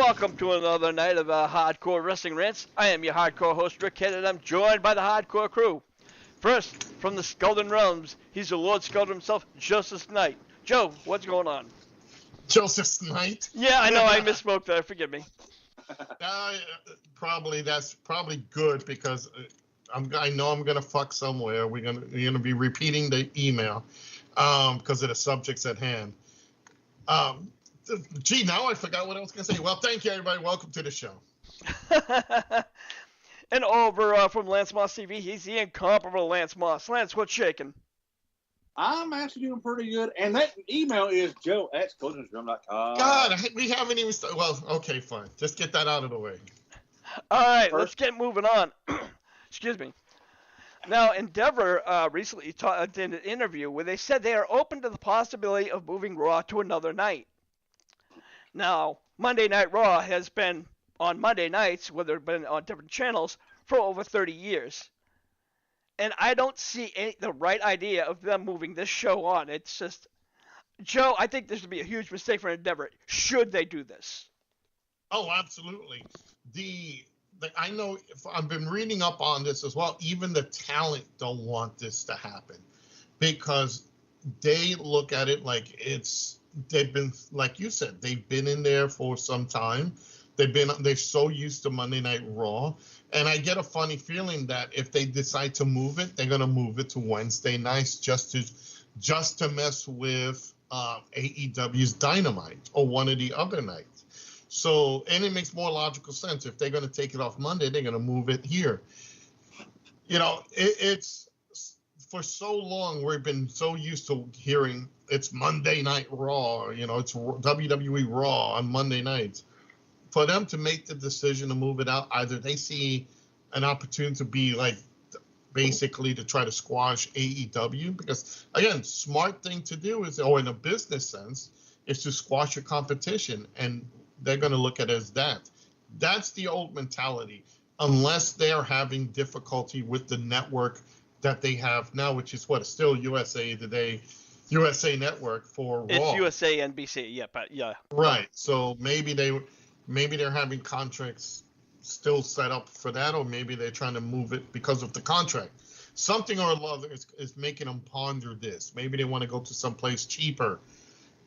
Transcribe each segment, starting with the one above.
welcome to another night of Hardcore Wrestling Rants. I am your hardcore host, Rick Head, and I'm joined by the hardcore crew. First, from the Skeldon Realms, he's the Lord Skeldon himself, Joseph Knight. Joe, what's going on? Joseph Knight? Yeah, I know, I misspoke there, forgive me. That's probably good because I know I'm gonna fuck somewhere. We're gonna be repeating the email because of the subjects at hand. Now I forgot what I was gonna say. Well, thank you everybody. Welcome to the show. And over from Lance Moss TV, he's the incomparable Lance Moss. Lance, what's shaking? I'm actually doing pretty good. And that email is joe@skeldonsdrum.com. God, we haven't even started. Well, okay, fine. Just get that out of the way. All right, let's get moving on. Excuse me. Now, Endeavor recently did an interview where they said they are open to the possibility of moving Raw to another night. Now, Monday Night Raw has been on Monday nights, whether it's been on different channels, for over 30 years. And I don't see the right idea of them moving this show on. It's just, Joe, I think this would be a huge mistake for Endeavor. Should they do this? Oh, absolutely. I know I've been reading up on this as well. Even the talent don't want this to happen because they look at it like they've been, like you said, they've been in there for some time. They're so used to Monday Night Raw. And I get a funny feeling that if they decide to move it, they're going to move it to Wednesday nights just to mess with AEW's Dynamite or one of the other nights. So, and it makes more logical sense. If they're going to take it off Monday, they're going to move it here. You know, it's for so long we've been so used to hearing it's Monday Night Raw. You know, it's WWE Raw on Monday nights. For them to make the decision to move it out, either they see an opportunity to be like basically to try to squash AEW, because again, smart thing to do is, or in a business sense, is to squash your competition, and they're going to look at it as that. That's the old mentality, unless they're having difficulty with the network that they have now, which is what, still USA Today, USA Network for Raw. It's USA NBC, yeah, but yeah. Right, so maybe they're having contracts still set up for that, or maybe they're trying to move it because of the contract. Something or other is making them ponder this. Maybe they want to go to someplace cheaper.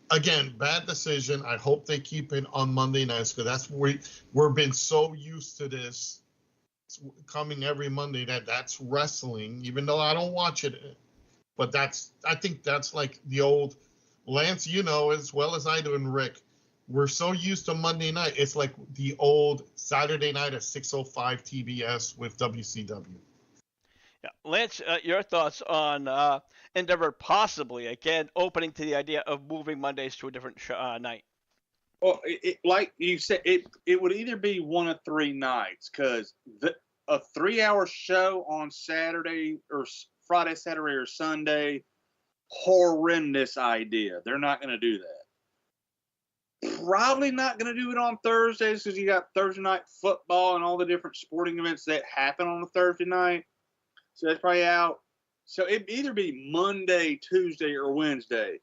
Again, bad decision. I hope they keep it on Monday nights, because that's we've been so used to this coming every Monday that's wrestling, even though I don't watch it. But I think that's like the old Lance, you know, as well as I do, and Rick. We're so used to Monday night. It's like the old Saturday night at 6:05 TBS with WCW. Yeah. Lance, your thoughts on Endeavor possibly, again, opening to the idea of moving Mondays to a different night? Well, like you said, it would either be one of three nights, because a 3-hour show on Saturday or Friday, Saturday, or Sunday, horrendous idea. They're not going to do that. Probably not going to do it on Thursdays, because you got Thursday night football and all the different sporting events that happen on a Thursday night. So that's probably out. So it'd either be Monday, Tuesday, or Wednesday.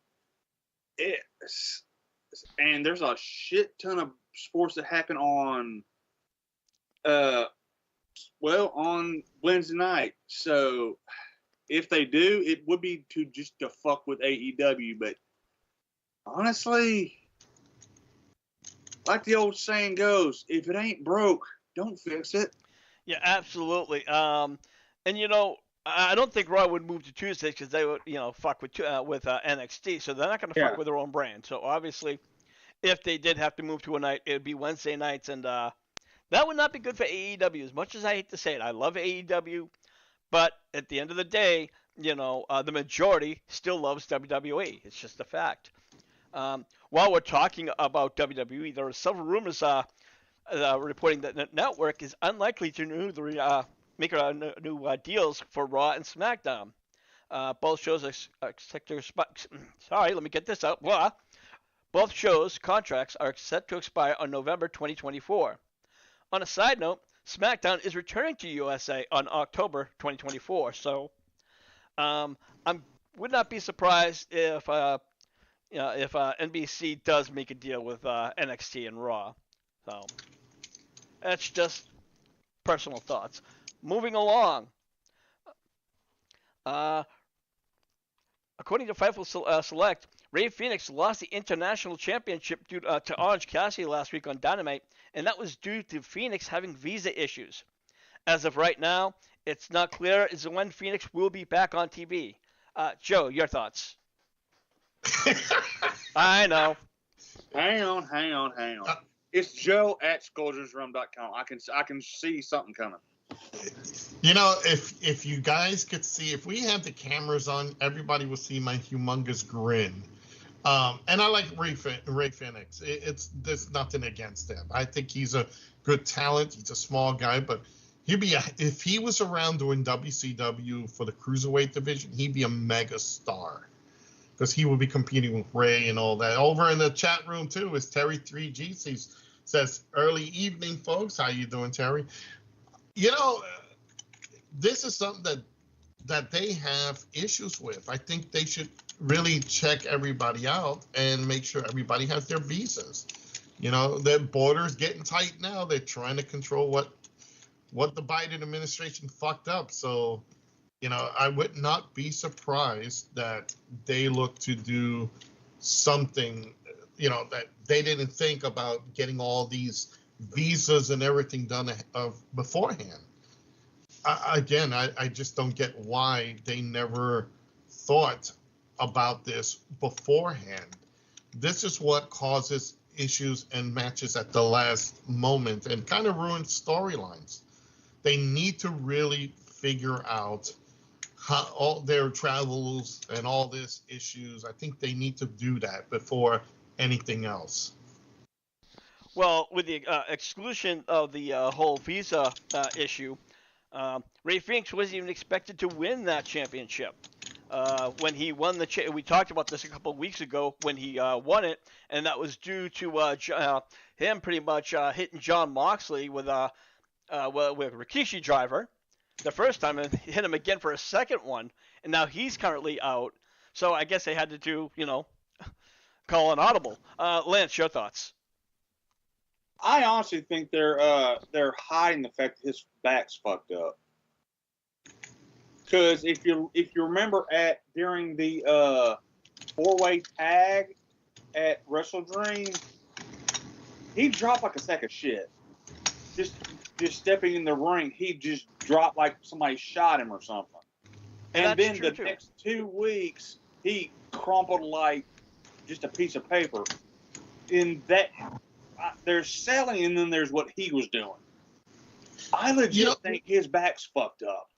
And there's a shit ton of sports that happen on Wednesday night. So if they do, it would be to fuck with AEW. But honestly, like the old saying goes, if it ain't broke, don't fix it. Yeah, absolutely. And you know, I don't think Raw would move to Tuesdays because they would, you know, fuck with NXT. So they're not going to fuck with their own brand. So obviously, if they did have to move to a night, it would be Wednesday nights, and that would not be good for AEW. As much as I hate to say it, I love AEW, but at the end of the day, you know, the majority still loves WWE. It's just a fact. While we're talking about WWE, there are several rumors reporting that the network is unlikely to make new deals for Raw and SmackDown. Both shows are set to sorry, let me get this out. Blah. Both shows' contracts are set to expire on November 2024. On a side note, SmackDown is returning to USA on October 2024. So, I would not be surprised if NBC does make a deal with NXT and Raw. So that's just personal thoughts. Moving along. Uh, According to Fightful Select, Ray Phoenix lost the International Championship due to Orange Cassidy last week on Dynamite, and that was due to Phoenix having visa issues. As of right now, it's not clear as to when Phoenix will be back on TV. Joe, your thoughts? I know. Hang on. It's Joe at ScoldiersRoom.com. I can see something coming. You know, if you guys could see, if we had the cameras on, everybody would see my humongous grin. And I like Ray Phoenix. There's nothing against him. I think he's a good talent. He's a small guy, but if he was around doing WCW for the cruiserweight division, he'd be a mega star, because he would be competing with Ray and all that. Over in the chat room too is Terry 3G. He says, "Early evening, folks. How you doing, Terry?" You know, this is something that they have issues with. I think they should really check everybody out and make sure everybody has their visas. You know, the border's getting tight now. They're trying to control what the Biden administration fucked up. So, you know, I would not be surprised that they look to do something, you know, that they didn't think about getting all these visas and everything done beforehand. I just don't get why they never thought about this beforehand. This is what causes issues and matches at the last moment and kind of ruins storylines. They need to really figure out how all their travels and all this issues. I think they need to do that before anything else. Well, with the exclusion of the whole visa issue, Ray Phoenix wasn't even expected to win that championship. When he won we talked about this a couple of weeks ago when he won it, and that was due to him pretty much hitting Jon Moxley with a Rikishi driver the first time, and hit him again for a second one, and now he's currently out. So I guess they had to do, call an audible. Lance, your thoughts? I honestly think they're hiding the fact that his back's fucked up. Because if you remember during the 4-way tag at Wrestle Dream, he dropped like a sack of shit. Just stepping in the ring, he just dropped like somebody shot him or something. And then the next 2 weeks, he crumpled like just a piece of paper. In that, there's selling, and then there's what he was doing. I legit think his back's fucked up.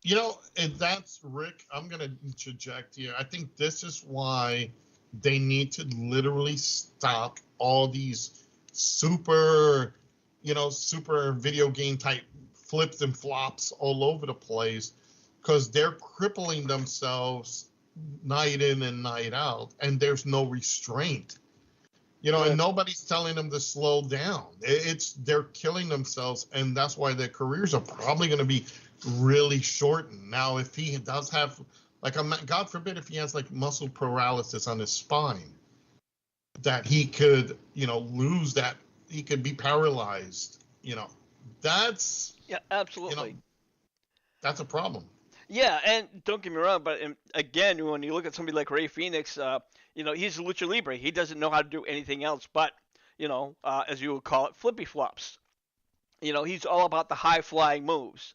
You know, and that's, Rick, I'm going to interject here. I think this is why they need to literally stop all these super video game type flips and flops all over the place, because they're crippling themselves night in and night out, and there's no restraint. And nobody's telling them to slow down. They're killing themselves, and that's why their careers are probably going to be really shortened. Now, if he does have, God forbid, if he has muscle paralysis on his spine, that he could, lose that, he could be paralyzed. That's absolutely. That's a problem. Yeah, and don't get me wrong, but again, when you look at somebody like Ray Phoenix, he's a lucha libre. He doesn't know how to do anything else but, as you would call it, flippy flops. He's all about the high flying moves.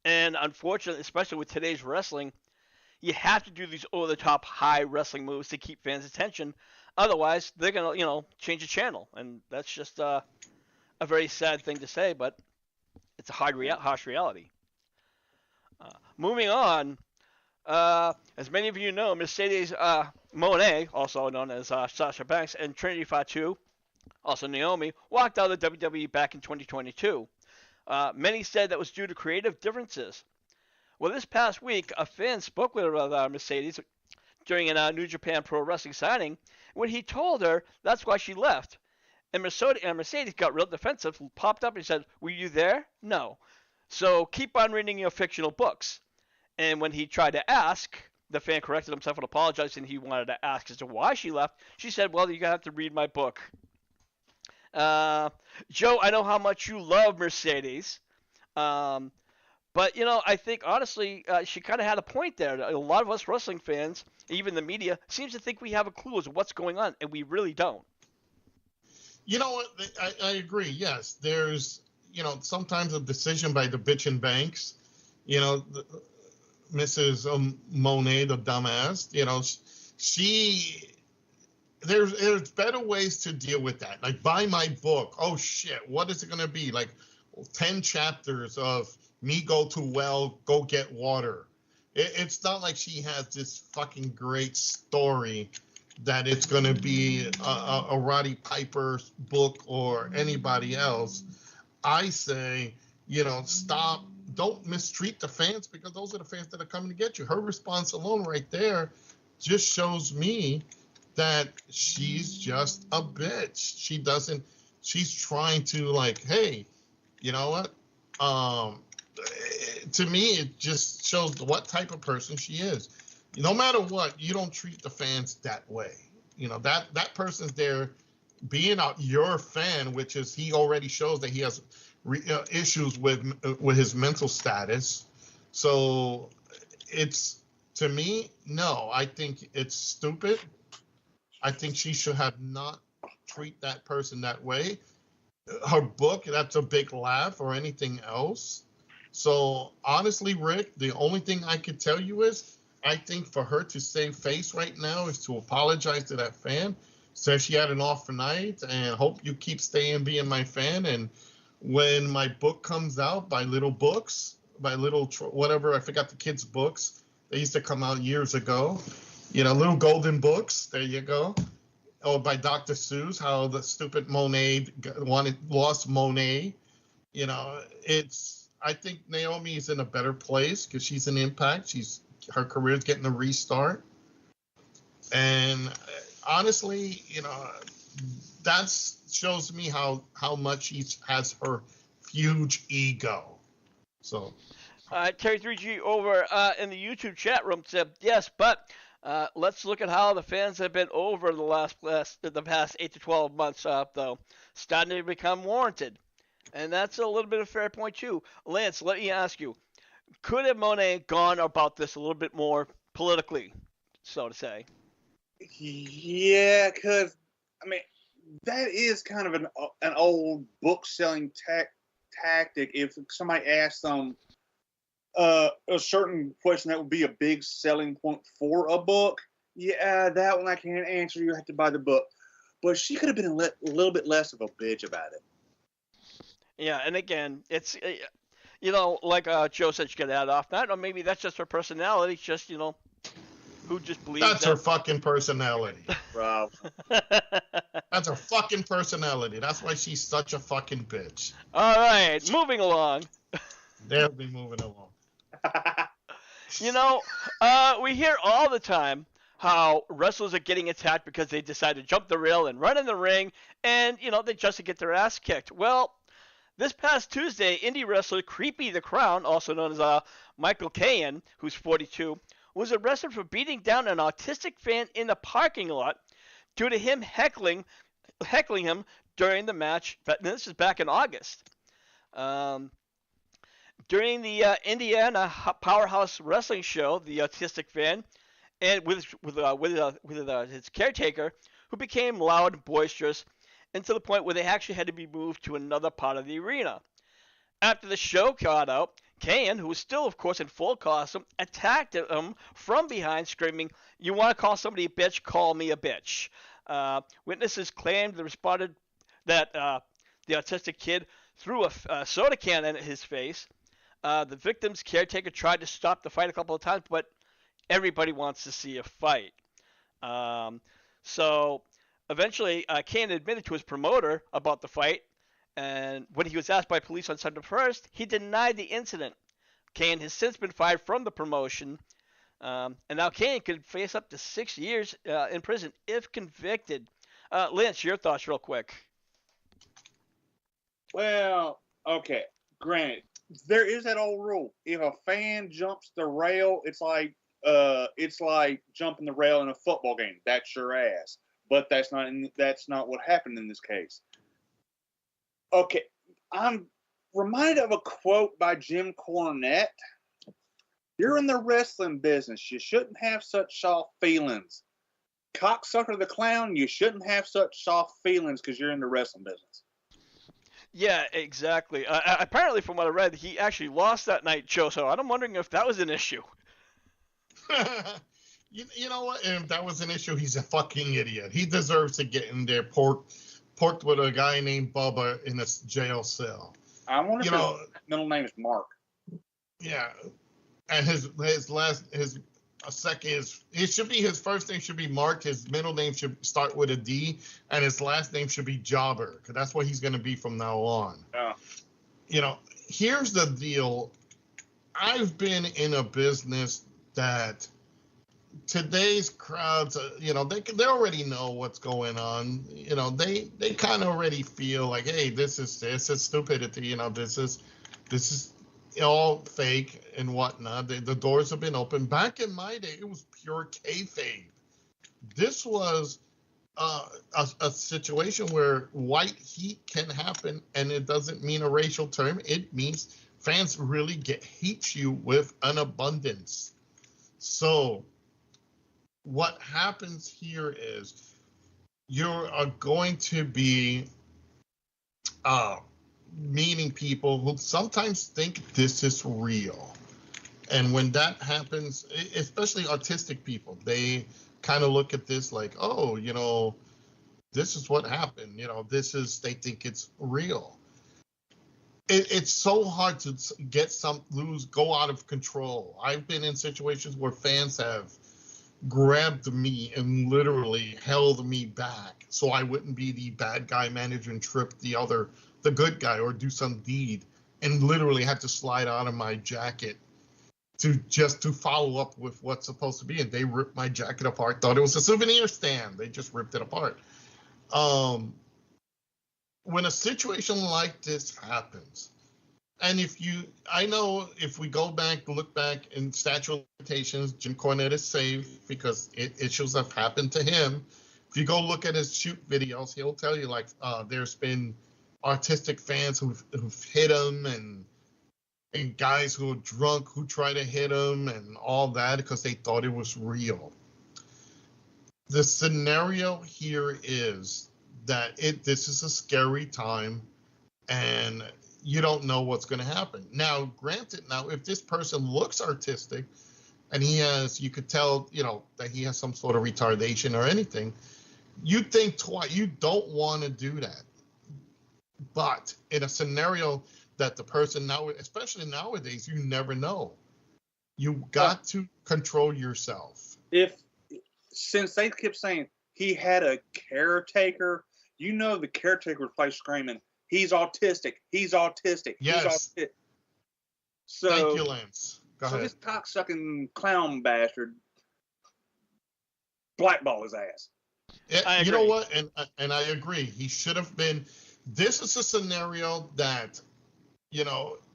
And unfortunately, especially with today's wrestling, you have to do these over the top high wrestling moves to keep fans' attention. Otherwise, they're gonna, change the channel, and that's just a very sad thing to say, but it's a harsh reality. Moving on, as many of you know, Mercedes Moné, also known as Sasha Banks, and Trinity Fatu, also Naomi, walked out of the WWE back in 2022. Many said that was due to creative differences. Well, this past week, a fan spoke with Mercedes during a New Japan Pro Wrestling signing, when he told her that's why she left. And Mercedes got real defensive, popped up and said, "Were you there? No. So keep on reading your fictional books." And when he tried to ask, the fan corrected himself and apologized, and he wanted to ask as to why she left. She said, "Well, you're going to have to read my book." Joe, I know how much you love Mercedes. Um, but I think honestly, she kind of had a point there. A lot of us wrestling fans, even the media, seems to think we have a clue as to what's going on, and we really don't. You know what? I agree. Yes, there's sometimes a decision by the bitchin' banks. You know, Mrs. Monet, the dumbass. She there's better ways to deal with that. Like buy my book. Oh shit, what is it gonna be? Like 10 chapters of me go to well, go get water. It's not like she has this fucking great story that it's gonna be a Roddy Piper book or anybody else. I say, stop. Don't mistreat the fans because those are the fans that are coming to get you. Her response alone right there just shows me that she's just a bitch. She's trying to like, hey, you know what? To me, it just shows what type of person she is. No matter what, you don't treat the fans that way. That person's there being out your fan, which is he already shows that he has issues with his mental status. So it's to me, no, I think it's stupid. I think she should have not treat that person that way. Her book, that's a big laugh or anything else. So honestly, Rick, the only thing I could tell you is I think for her to save face right now is to apologize to that fan, say she had an off night, and hope you keep staying being my fan. And when my book comes out by Little Books, by Little whatever, I forgot the kids' books. They used to come out years ago. Little golden books. There you go. Oh, by Dr. Seuss, how the stupid Monet lost Monet. I think Naomi is in a better place because she's an Impact. Her career's getting a restart. And honestly, that shows me how much she has her huge ego. So. Terry 3G over in the YouTube chat room said yes, but let's look at how the fans have been over the past 8 to 12 months, though, starting to become warranted. And that's a little bit of a fair point, too. Lance, let me ask you, could have Monet gone about this a little bit more politically, so to say? Yeah, because, that is kind of an old book-selling tactic. If somebody asks them a certain question that would be a big selling point for a book, yeah, that one I can't answer. You have to buy the book. But she could have been a little bit less of a bitch about it. Yeah, and again, it's, like Joe said, she got out off that, or maybe that's just her personality, just, who just believes that's her fucking personality. Bro. That's her fucking personality. That's why she's such a fucking bitch. All right, moving along. They'll be moving along. We hear all the time how wrestlers are getting attacked because they decide to jump the rail and run in the ring, and, they just get their ass kicked. Well, this past Tuesday, indie wrestler Creepy the Crown, also known as Michael Cahan, who's 42, was arrested for beating down an autistic fan in the parking lot due to him heckling him during the match. This is back in August. During the Indiana Powerhouse Wrestling show, the autistic fan, and with his caretaker, who became loud and boisterous, and to the point where they actually had to be moved to another part of the arena. After the show got out, Cahan, who was still, of course, in full costume, attacked him from behind, screaming, "You want to call somebody a bitch? Call me a bitch." Witnesses claimed and responded that the autistic kid threw a soda can at his face. The victim's caretaker tried to stop the fight a couple of times, but everybody wants to see a fight. So eventually, Cahan admitted to his promoter about the fight, and when he was asked by police on September 1st, he denied the incident. Cahan has since been fired from the promotion, and now Cahan could face up to 6 years in prison if convicted. Lance, your thoughts real quick. Well, okay, granted, there is that old rule. If a fan jumps the rail, it's like jumping the rail in a football game. That's your ass. But that's not what happened in this case. Okay, I'm reminded of a quote by Jim Cornette. You're in the wrestling business. You shouldn't have such soft feelings. Cocksucker the Clown, you shouldn't have such soft feelings because you're in the wrestling business. Yeah, exactly. Apparently, from what I read, he actually lost that night show, so I'm wondering if that was an issue. You know what? If that was an issue, he's a fucking idiot. He deserves to get in there porked with a guy named Bubba in a jail cell. I wonder if his middle name is Mark. Yeah, and his first name should be Mark. His middle name should start with a D, and his last name should be Jobber, because that's what he's going to be from now on. Yeah. Here's the deal. I've been in a business that today's crowds, they already know what's going on. They kind of already feel like, hey, this is stupidity. This is all fake and whatnot. The doors have been open. Back in my day, it was pure kayfabe. This was a situation where white heat can happen, and it doesn't mean a racial term. It means fans really hate you with an abundance. So what happens here is you are going to be meeting people who sometimes think this is real. And when that happens, especially autistic people, they kind of look at this like, oh, this is what happened. They think it's real. It's so hard to go out of control. I've been in situations where fans have grabbed me and literally held me back so I wouldn't be the bad guy manager and trip the good guy or do some deed, and literally had to slide out of my jacket to follow up with what's supposed to be. And they ripped my jacket apart, thought it was a souvenir stand. They just ripped it apart. When a situation like this happens, and if we look back in statute of limitations, Jim Cornette is safe because issues have happened to him. If you go look at his shoot videos, he'll tell you there's been artistic fans who've hit him and guys who are drunk who try to hit him and all that because they thought it was real. The scenario here is that this is a scary time, and you don't know what's going to happen. Now, granted, if this person looks artistic and you could tell, that he has some sort of retardation or anything, you think twice. You don't want to do that. But in a scenario that the person now, especially nowadays, you never know. You got to control yourself. Since they kept saying he had a caretaker, the caretaker would play screaming, he's autistic. He's autistic. Yes. He's autistic. So, thank you, Lance. Go ahead. This cocksucking clown bastard blackball his ass. You know what? And I agree. He should have been. This is a scenario that,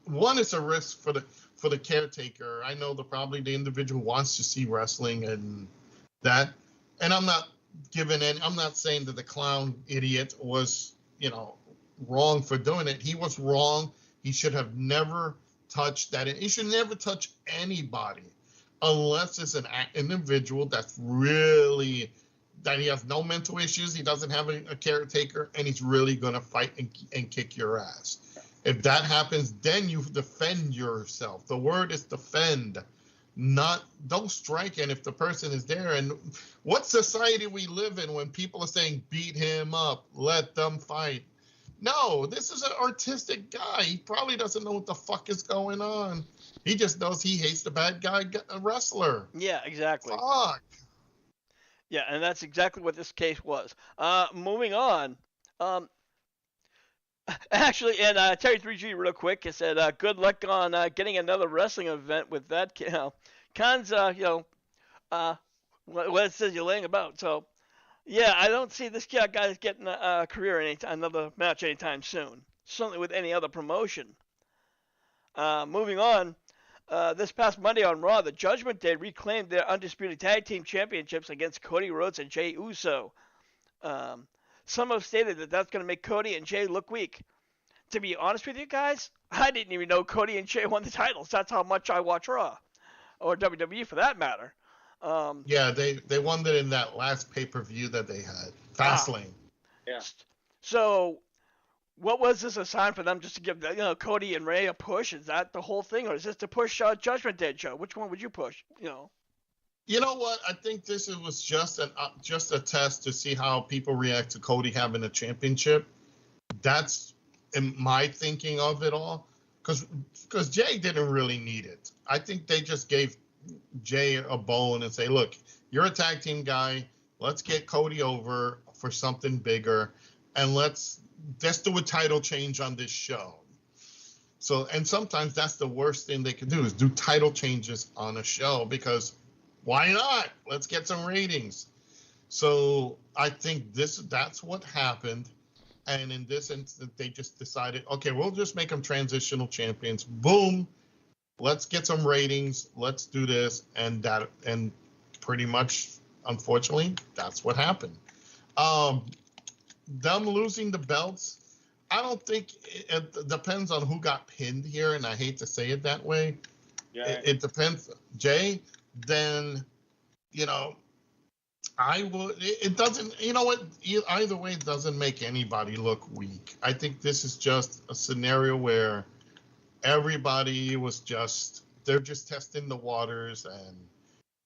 one is a risk for the caretaker. I know probably the individual wants to see wrestling and that. And I'm not saying that the clown idiot was, wrong for doing it. He was wrong. He should have never touched that. He should never touch anybody unless it's an individual that's really, that he has no mental issues, he doesn't have a caretaker, and he's really going to fight and kick your ass. If that happens, then you defend yourself. The word is defend, don't strike. And if the person is there, and what society we live in when people are saying beat him up, let them fight. No, this is an artistic guy. He probably doesn't know what the fuck is going on. He just knows he hates the bad guy wrestler. Yeah, exactly. Fuck. Yeah, and that's exactly what this case was. Moving on. Actually, and Terry 3G real quick, it said, good luck on getting another wrestling event with that. Khan's, what it says you're laying about. So, yeah, I don't see this guy getting a career another match anytime soon. Certainly with any other promotion. Moving on. This past Monday on Raw, the Judgment Day reclaimed their undisputed tag team championships against Cody Rhodes and Jey Uso. Some have stated that that's going to make Cody and Jey look weak. to be honest with you guys, I didn't even know Cody and Jay won the titles. That's how much I watch Raw, or WWE for that matter. Yeah, they won it in that last pay-per-view that they had, Fastlane. Yeah. So, what was this a sign for them just to give Cody and Ray a push? Is that the whole thing, or is this to push Judgment Day, Joe? Which one would you push? You know what? I think was just a test to see how people react to Cody having a championship. That's in my thinking of it all, because Jay didn't really need it. I think they just gave Jay a bone and say, look, you're a tag team guy. Let's get Cody over for something bigger, and let's do a title change on this show. So, and sometimes that's the worst thing they can do is do title changes on a show, because why not? Let's get some ratings. So I think that's what happened. And in this instance, they just decided, okay, we'll just make them transitional champions. Boom. Let's get some ratings. Let's do this. And pretty much, unfortunately, that's what happened. Them losing the belts, I don't think it depends on who got pinned here. And I hate to say it that way. Yeah. It depends. Jay, then, I would. It doesn't. You know what? Either way, it doesn't make anybody look weak. I think this is just a scenario where everybody they're just testing the waters and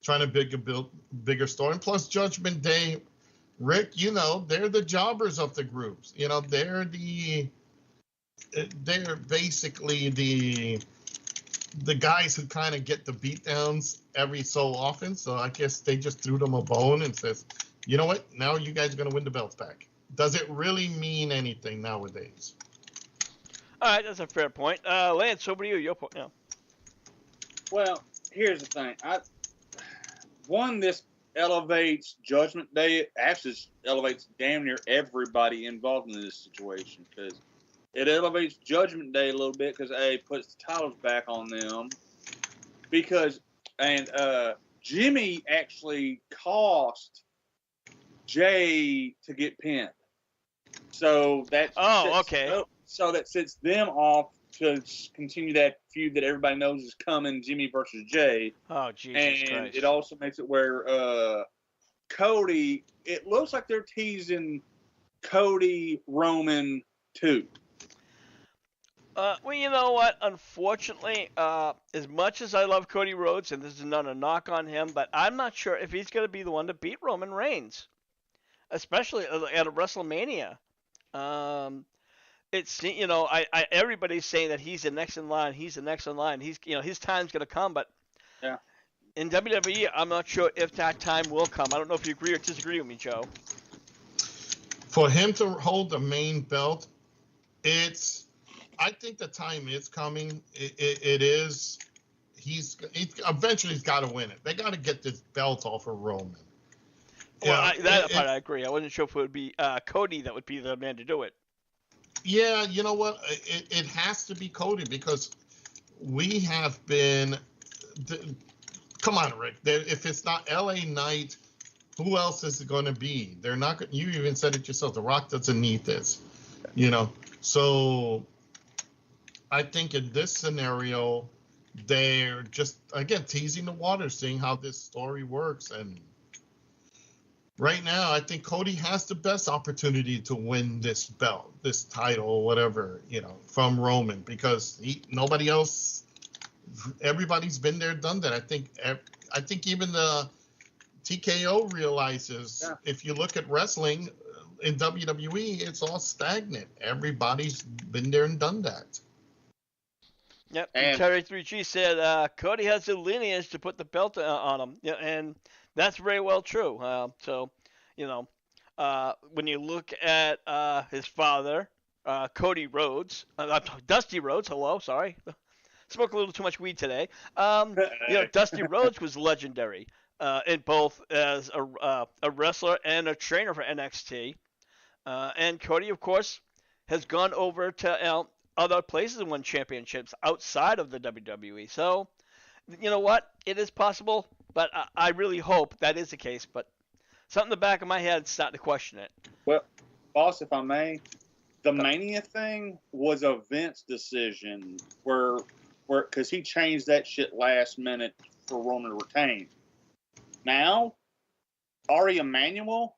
trying to build bigger story. And plus, Judgment Day, Rick, they're the jobbers of the groups. They're basically the guys who kind of get the beatdowns every so often. So I guess they just threw them a bone and says, you know what? Now you guys are going to win the belts back. Does it really mean anything nowadays? All right, that's a fair point. Lance, over to you. Your point. Yeah. Well, here's the thing. This elevates Judgment Day. It actually elevates damn near everybody involved in this situation, because it elevates Judgment Day a little bit, because it puts the titles back on them. Jimmy actually cost Jay to get pinned. So that So that sets them off to continue that feud that everybody knows is coming, Jimmy versus Jay. Oh, Jesus and Christ. It also makes it where Cody, it looks like they're teasing Cody Roman 2. Well, you know what? Unfortunately, as much as I love Cody Rhodes, and this is not a knock on him, but I'm not sure if he's going to be the one to beat Roman Reigns, especially at a WrestleMania. It's everybody's saying that he's the next in line. He's the next in line. He's his time's going to come, but yeah. In WWE, I'm not sure if that time will come. I don't know if you agree or disagree with me, Joe. For him to hold the main belt, I think the time is coming. It is. He's eventually got to win it. They got to get this belt off of Roman. Well, that part I agree. I wasn't sure if it would be Cody that would be the man to do it. Yeah, you know what? It has to be Cody, because we have been. Come on, Rick. If it's not LA Knight, who else is it going to be? They're not. You even said it yourself. The Rock doesn't need this. So I think in this scenario, they're just, again, teasing the water, seeing how this story works. And right now, I think Cody has the best opportunity to win this belt, this title, whatever, from Roman, because nobody else, everybody's been there, done that. I think even the TKO realizes, if you look at wrestling in WWE, it's all stagnant. Everybody's been there and done that. Yep. And Terry 3G said Cody has the lineage to put the belt on him. Yeah, and that's very well true. When you look at his father, Cody Rhodes, Dusty Rhodes, sorry. Spoke a little too much weed today. Dusty Rhodes was legendary in both as a wrestler and a trainer for NXT. And Cody, of course, has gone over to other places and won championships outside of the WWE. So, you know what? It is possible, but I really hope that is the case. But something in the back of my head is starting to question it. Well, boss, if I may, the Mania thing was a Vince decision where because he changed that shit last minute for Roman to retain. Now, Ari Emanuel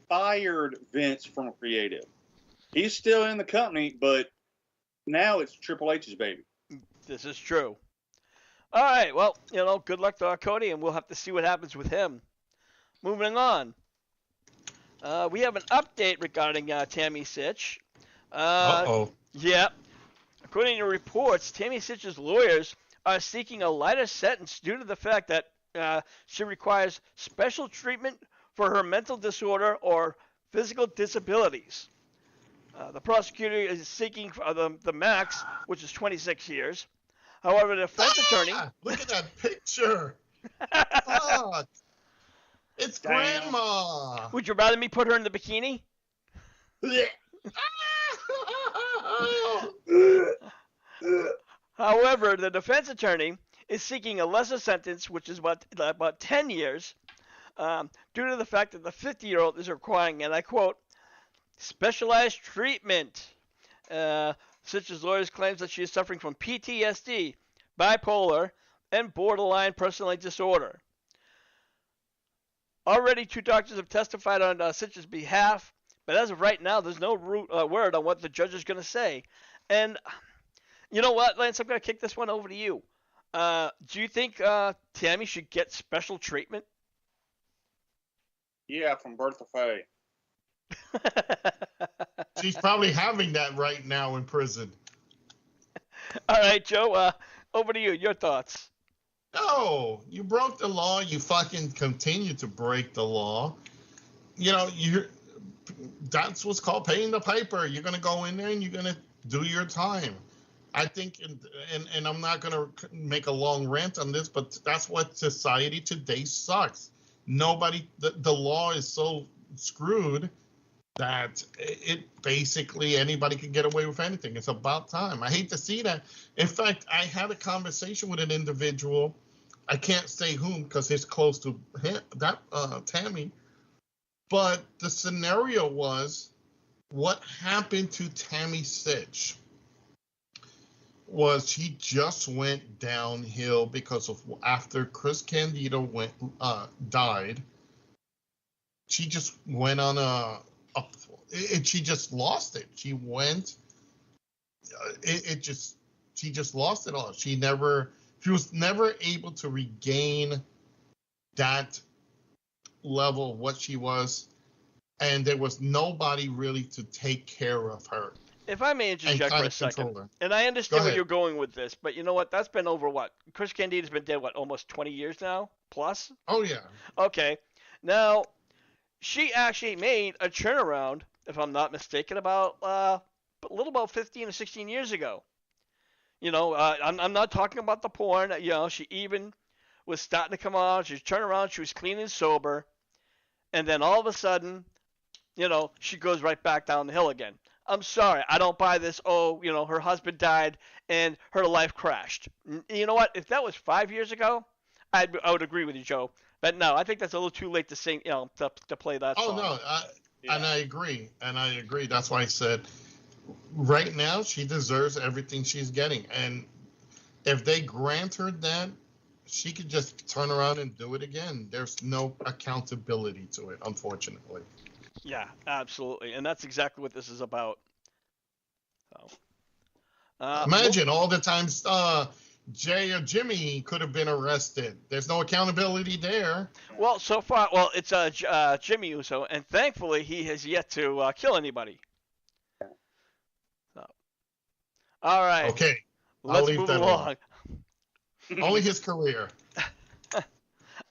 fired Vince from creative. He's still in the company, but now it's Triple H's baby. This is true. All right, well, good luck to Cody, and we'll have to see what happens with him. Moving on. We have an update regarding Tammy Sytch. Yeah. According to reports, Tammy Sytch's lawyers are seeking a lighter sentence due to the fact that she requires special treatment for her mental disorder or physical disabilities. The prosecutor is seeking the max, which is 26 years. However, the defense attorney... Look at that picture. Fuck. It's Grandma. Would you rather me put her in the bikini? However, the defense attorney is seeking a lesser sentence, which is about 10 years, due to the fact that the 50-year-old is requiring, and I quote, specialized treatment. Sytch's lawyers claims that she is suffering from PTSD, bipolar, and borderline personality disorder. Already, 2 doctors have testified on Sytch's behalf, but as of right now, there's no word on what the judge is going to say. And you know what, Lance? I'm going to kick this one over to you. Do you think Tammy should get special treatment? Yeah, from Bertha Faye. She's probably having that right now in prison. All right, Joe, over to you. Your thoughts. No, you broke the law. You fucking continue to break the law. That's what's called paying the piper. You're going to go in there and you're going to do your time. I think, and I'm not going to make a long rant on this, but that's what society today sucks. The law is so screwed that it basically anybody can get away with anything. It's about time. I hate to see that. In fact, I had a conversation with an individual. I can't say whom because it's close to him, Tammy. But the scenario was, what happened to Tammy Sytch was she just went downhill because of after Chris Candido died. She just went on she just lost it. She went. She just lost it all. She was never able to regain that level of what she was, and there was nobody really to take care of her. If I may interject for a second, and I understand where you're going with this, but you know what? That's been over what? Chris Candido's been dead, almost 20 years now? Plus? Oh, yeah. Okay. Now, she actually made a turnaround, if I'm not mistaken, about a little about 15 or 16 years ago. I'm not talking about the porn. She even was starting to come on. She was turning around. She was clean and sober. And then all of a sudden, she goes right back down the hill again. I'm sorry, I don't buy this. Her husband died and her life crashed. You know what? If that was 5 years ago, I would agree with you, Joe. But no, I think that's a little too late to sing, to play that song. Oh no, and I agree. That's why I said, right now she deserves everything she's getting, and if they grant her that, she could just turn around and do it again. There's no accountability to it, unfortunately. Yeah, absolutely, and that's exactly what this is about. So, imagine all the times Jay or Jimmy could have been arrested. There's no accountability there. Well, so far, it's Jimmy Uso, and thankfully he has yet to kill anybody. So, all right. Okay, let's move along. Only his career.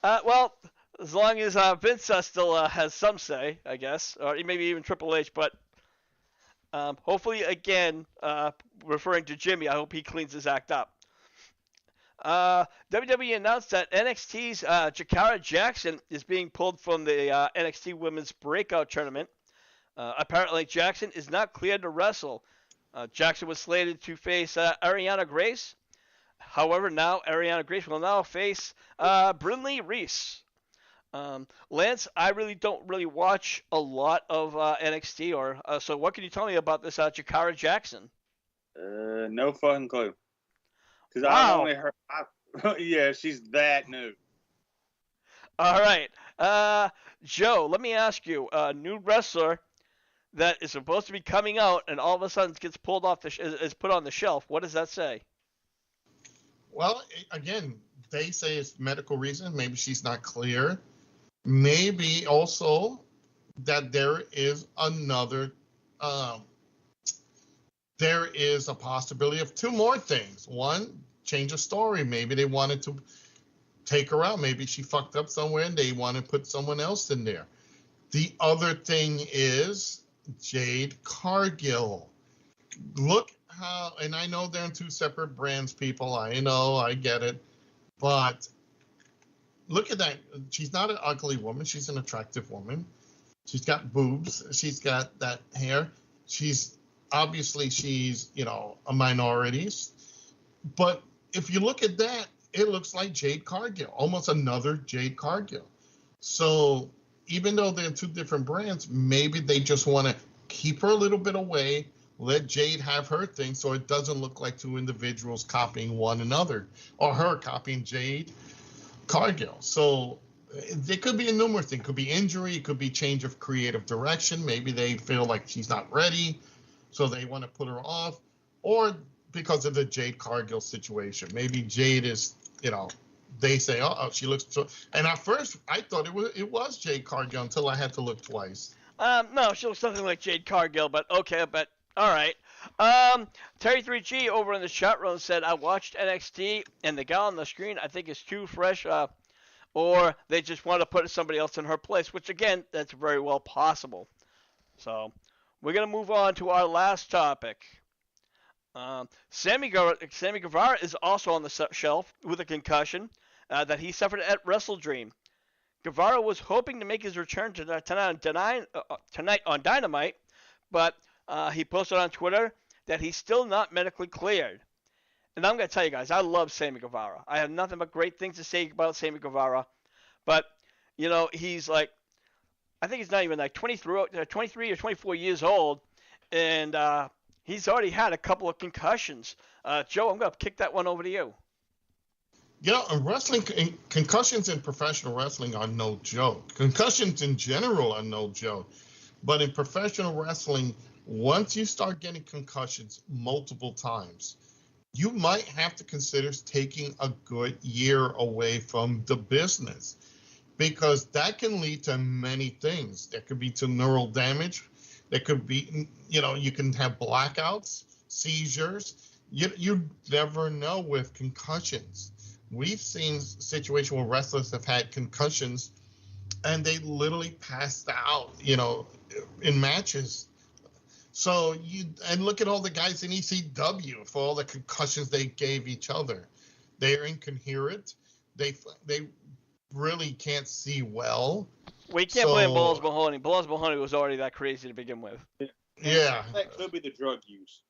Well, as long as Vince still has some say, I guess, or maybe even Triple H, but hopefully, again, referring to Jimmy, I hope he cleans his act up. WWE announced that NXT's Jakara Jackson is being pulled from the NXT Women's Breakout Tournament. Apparently, Jackson is not cleared to wrestle. Jackson was slated to face Ariana Grace. However, now Ariana Grace will now face Brinley Reese. Lance, I really don't really watch a lot of NXT, or so. What can you tell me about this Jakara Jackson? No fucking clue. Because I've Wow. only heard. Yeah, she's that new. All right, Joe. Let me ask you: a new wrestler that is supposed to be coming out, and all of a sudden gets pulled off is put on the shelf. What does that say? Well, again, they say it's medical reason. Maybe she's not clear. Maybe also that um, there is a possibility of two more things. One, change of story. Maybe they wanted to take her out. Maybe she fucked up somewhere and they want to put someone else in there. The other thing is Jade Cargill. Look how, and I know they're in two separate brands, people. I know, I get it. But look at that. She's not an ugly woman. She's an attractive woman. She's got boobs. She's got that hair. She's obviously a minority. But if you look at that, it looks like Jade Cargill, almost another Jade Cargill. So even though they're two different brands, maybe they just want to keep her a little bit away, let Jade have her thing so it doesn't look like two individuals copying one another, or her copying Jade Cargill. So there could be a numerous things. It could be injury. It could be change of creative direction. Maybe they feel like she's not ready, so they want to put her off. Or because of the Jade Cargill situation. Maybe Jade is, they say, oh, she looks so. And at first, I thought it was Jade Cargill until I had to look twice. No, she looks something like Jade Cargill, but okay, but all right. Terry 3G over in the chat room said, I watched NXT, and the gal on the screen I think is too fresh, or they just want to put somebody else in her place, which, again, that's very well possible. So we're going to move on to our last topic. Sammy Guevara is also on the shelf with a concussion that he suffered at WrestleDream. Guevara was hoping to make his return tonight on Dynamite, but he posted on Twitter that he's still not medically cleared. And I'm going to tell you guys, I love Sammy Guevara. I have nothing but great things to say about Sammy Guevara. But, he's like, I think he's not even like 23 or 24 years old. And he's already had a couple of concussions. Joe, I'm going to kick that one over to you. Concussions in professional wrestling are no joke. Concussions in general are no joke. But in professional wrestling, once you start getting concussions multiple times, you might have to consider taking a good year away from the business, because that can lead to many things. There could be to neural damage. There could be, you can have blackouts, seizures. You never know with concussions. We've seen situations where wrestlers have had concussions and they literally passed out, in matches. So and look at all the guys in ECW for all the concussions they gave each other. They're incoherent. They really can't see well. We can't blame Balls Mahoney. Balls Mahoney was already that crazy to begin with. Yeah. That could be the drug use.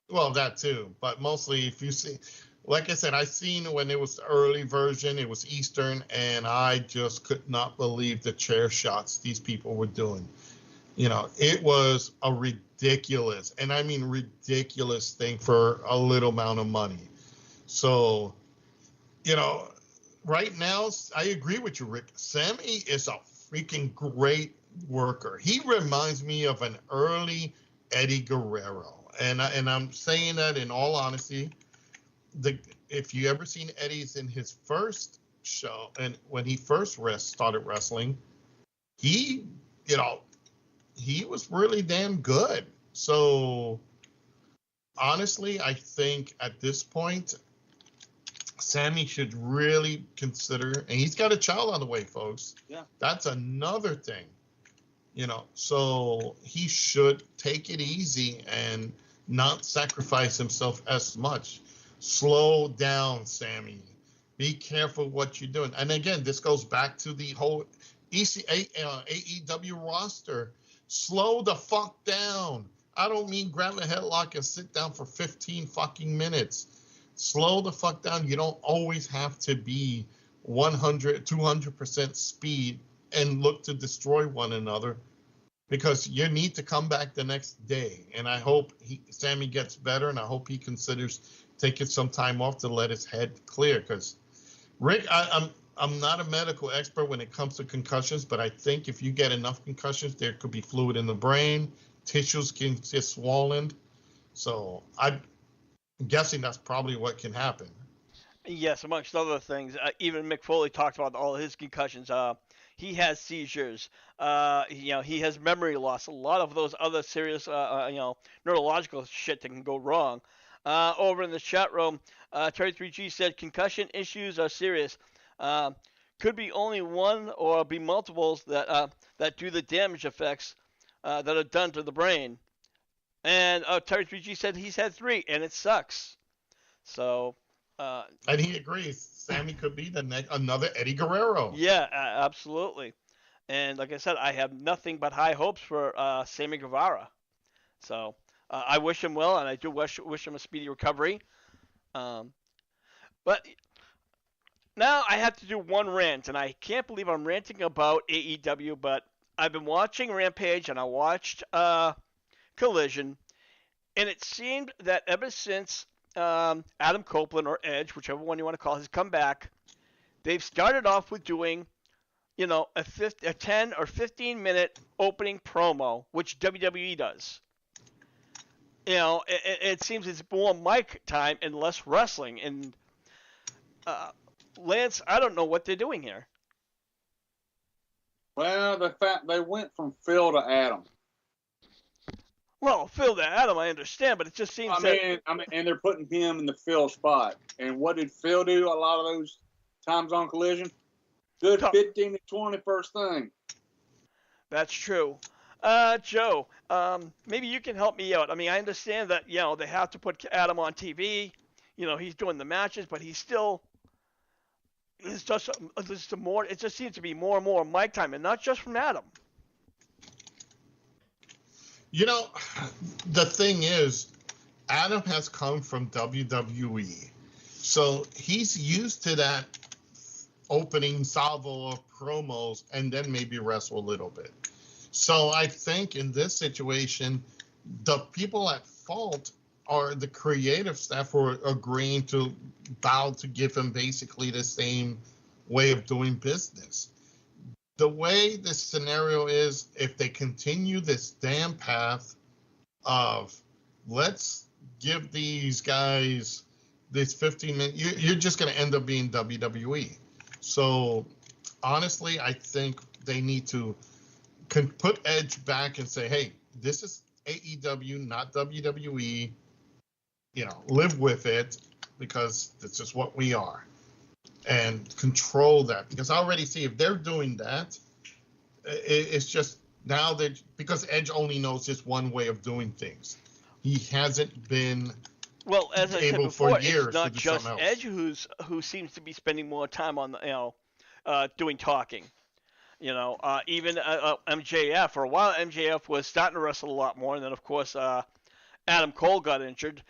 Well, that too. But mostly, if you see, like I said, I seen when it was the early version, it was Eastern, and I just could not believe the chair shots these people were doing. It was a ridiculous, and I mean ridiculous thing for a little amount of money. So, right now, I agree with you, Rick. Sammy is a freaking great worker. He reminds me of an early Eddie Guerrero. And I'm saying that in all honesty. If you ever seen Eddie's in his first show, and when he first started wrestling, he was really damn good. So honestly, I think at this point, Sammy should really consider, and he's got a child on the way, folks. Yeah. That's another thing, so he should take it easy and not sacrifice himself as much. Slow down, Sammy. Be careful what you're doing. And again, this goes back to the whole AEW roster. Slow the fuck down. I don't mean grab a headlock and sit down for 15 fucking minutes. Slow the fuck down. You don't always have to be 100, 200% speed and look to destroy one another, because you need to come back the next day. And I hope Sammy gets better, and I hope he considers taking some time off to let his head clear. Because Rick, I'm not a medical expert when it comes to concussions, but I think if you get enough concussions, there could be fluid in the brain, tissues can get swollen. So I'm guessing that's probably what can happen. Yes, amongst other things. Even Mick Foley talked about all his concussions. He has seizures. He has memory loss. A lot of those other serious, neurological shit that can go wrong. Over in the chat room, Terry 3G said concussion issues are serious. Could be only one or be multiples that do the damage effects that are done to the brain. And Terry 3G said he's had 3, and it sucks. So. And he agrees. Sammy could be another Eddie Guerrero. Yeah, absolutely. And like I said, I have nothing but high hopes for Sammy Guevara. So I wish him well, and I do wish him a speedy recovery. But now I have to do one rant, and I can't believe I'm ranting about AEW, but I've been watching Rampage, and I watched Collision, and it seemed that ever since Adam Copeland or Edge, whichever one you want to call, has come back, they've started off with doing, a 10 or 15 minute opening promo, which WWE does. It seems it's more mic time and less wrestling. And Lance, I don't know what they're doing here. Well, the fact they went from Phil to Adam. Well, Phil to Adam, I understand, but it just seems and they're putting him in the Phil spot. And what did Phil do a lot of those times on Collision? Good 15 to 20 first thing. That's true. Joe, maybe you can help me out. I mean, I understand that, they have to put Adam on TV. He's doing the matches, but he's still... It just seems to be more and more mic time, and not just from Adam. The thing is, Adam has come from WWE. So he's used to that opening salvo of promos and then maybe wrestle a little bit. So I think in this situation, the people at fault are the creative staff who are agreeing to bow to give him basically the same way of doing business. The way this scenario is, if they continue this damn path of let's give these guys this 15 minutes, you're just going to end up being WWE. So honestly, I think they need to put Edge back and say, hey, this is AEW, not WWE. Live with it, because this is what we are. And control that, because I already see if they're doing that, it's just now that, because Edge only knows this one way of doing things. He hasn't been as I said able before, for years it's not to do just something else. Edge who seems to be spending more time on doing talking. Even MJF, for a while MJF was starting to wrestle a lot more, and then of course Adam Cole got injured.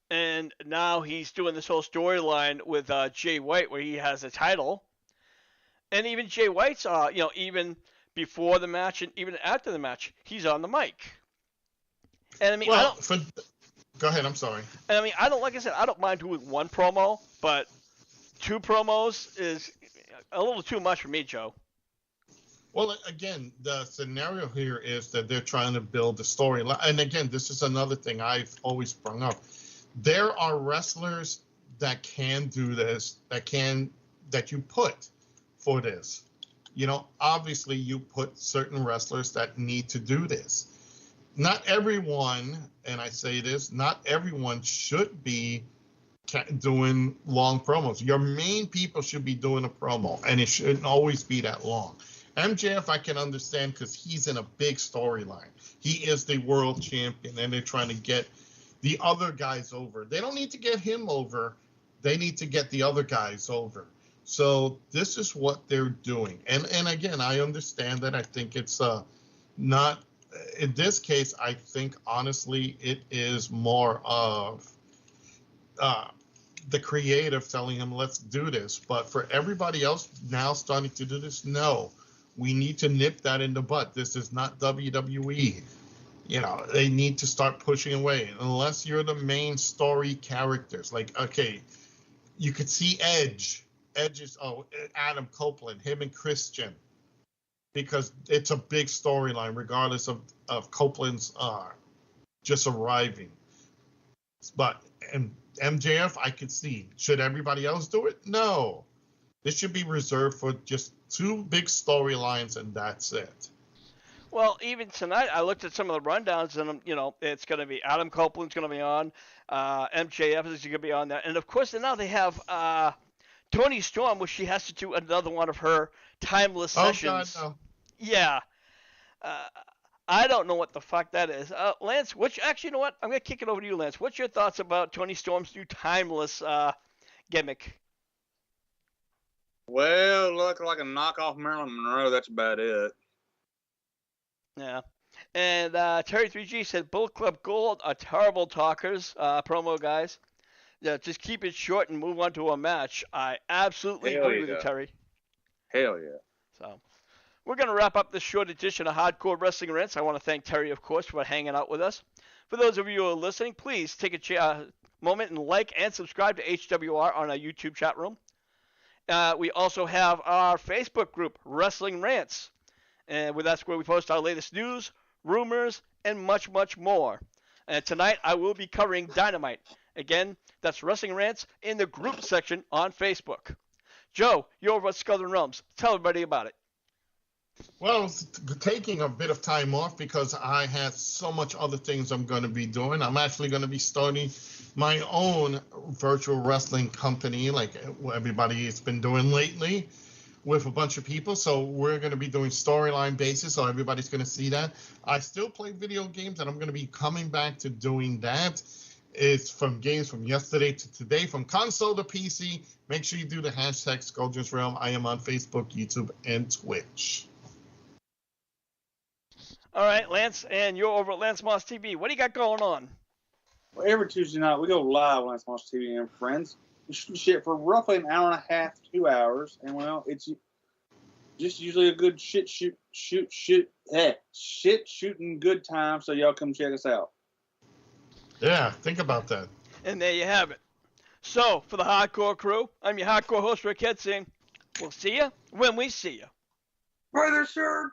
And now he's doing this whole storyline with Jay White, where he has a title. And even Jay White's, even before the match and even after the match, he's on the mic. And I mean, go ahead. I'm sorry. And I mean, I don't mind doing one promo, but 2 promos is a little too much for me, Joe. Well, again, the scenario here is that they're trying to build the storyline. And again, this is another thing I've always sprung up. There are wrestlers that can do this, that you put for this. Obviously you put certain wrestlers that need to do this. Not everyone, and I say this, not everyone should be doing long promos. Your main people should be doing a promo, and it shouldn't always be that long. MJF, I can understand, because he's in a big storyline. He is the world champion, and they're trying to get the other guys over. They don't need to get him over. They need to get the other guys over. So this is what they're doing. And again, I understand that. I think it's not, in this case, I think honestly it is more of the creative telling him, let's do this. But for everybody else now starting to do this, no. We need to nip that in the butt. This is not WWE. You know, they need to start pushing away. Unless you're the main story characters. Like, okay, you could see Edge. Edge is, Adam Copeland, him and Christian. Because it's a big storyline, regardless of Copeland's just arriving. But and MJF, I could see. Should everybody else do it? No. This should be reserved for just 2 big storylines, and that's it. Well, even tonight, I looked at some of the rundowns, and it's going to be Adam Copeland's going to be on, MJF is going to be on there, and of course now they have Toni Storm, which she has to do another one of her timeless sessions. Oh God, no. Yeah. I don't know what the fuck that is. Lance, actually, you know what? I'm going to kick it over to you, Lance. What's your thoughts about Toni Storm's new timeless gimmick? Well, look like a knockoff Marilyn Monroe. That's about it. Yeah. And Terry 3G said Bullet Club Gold are terrible talkers, promo guys. Yeah, just keep it short and move on to a match. I absolutely agree with you, Terry. Hell yeah. So we're going to wrap up this short edition of Hardcore Wrestling Rants. I want to thank Terry, of course, for hanging out with us. For those of you who are listening, please take a moment and like and subscribe to HWR on our YouTube chat room. We also have our Facebook group, Wrestling Rants. And that's where we post our latest news, rumors, and much, much more. And tonight I will be covering Dynamite. Again, that's Wrestling Rants in the group section on Facebook. Joe, you're over at Southern Realms. Tell everybody about it. Well, taking a bit of time off because I had so much other things I'm going to be doing. I'm actually going to be starting my own virtual wrestling company like everybody has been doing lately with a bunch of people. So we're going to be doing storyline basis, so everybody's going to see that. I still play video games, and I'm going to be coming back to doing that. It's from games from yesterday to today, from console to PC. Make sure you do the hashtag Scourge's Realm. I am on Facebook, YouTube, and Twitch. All right, Lance, and you're over at Lance Moss TV. What do you got going on? Well, every Tuesday night, we go live on Lance Moss TV and friends. We shoot shit for roughly an hour and a half, 2 hours. And, well, it's just usually a good shit shooting good time. So y'all come check us out. Yeah, think about that. And there you have it. So, for the Hardcore crew, I'm your Hardcore host, Rick Head, saying we'll see you when we see you. Brother, sir.